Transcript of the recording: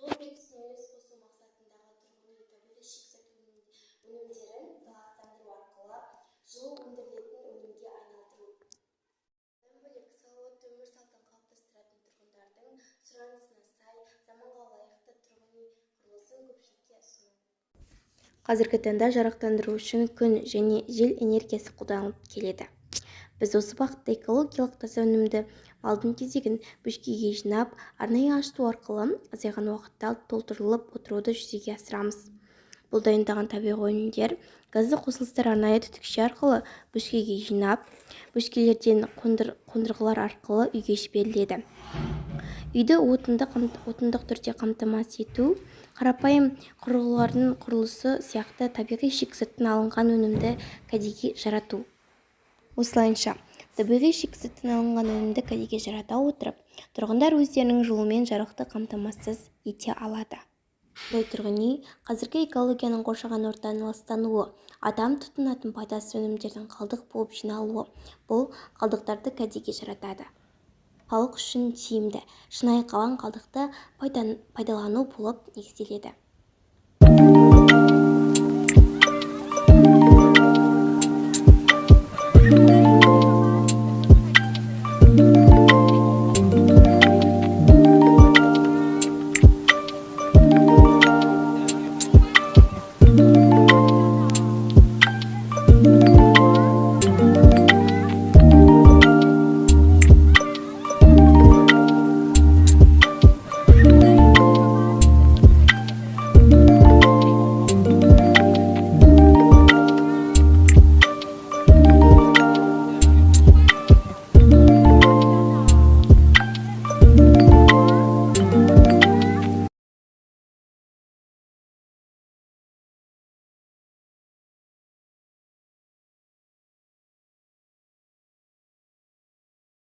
Жылу үлесін қосу мақсатындағы тұрғын үй табиғи шикізат өнімдерін залалсыздандыру арқылы жылу өндірілетін өнімге айналдыру. Бұдан бөлек салауатты өмір салтын қалыптастыратын тұрғындардың сұранысына сай, заманға лайықты тұрғын үй құрылысын көпшілікке ұсыну. Қазіргі таңда жарықтандыру үшін күн және жел энергиясы қолданылып келеді. Біз осы бағытта экологиялық таза өнімді малдың тезегін бөшкеге жинап, арнайы ашыту арқылы азайған уақытта толтырылып отыруды жүзеге асырамыз. Бұл дайындаған табиғи өнімдер газды қосылыстар арнайы түтікше арқылы бөшкеге жинап, бөшкелерден қондырғылар арқылы үйге жіберіледі. Үйді отындық түрде қамтамасыз ету, қарапайым құрылғылардың құрылысы сияқты табиғи шикізаттан алынған өнімді кәдеге жарату. Осылайша, табиғи шикізаттан алынған өнімді кәдеге жарата отырып, тұрғындар өздерінің жылумен жарықты қамтамасыз ете алады. Бұндай тұрғын үй қазіргі экологияның қоршаған ортаның ластануы, адам тұтынатын пайдасыз өнімдердің қалдық болып жиналуы, бұл қалдықтарды кәдеге жаратады. Халық үшін тиімді, шынайы қалған қалдықты пайдалану болып негізделеді.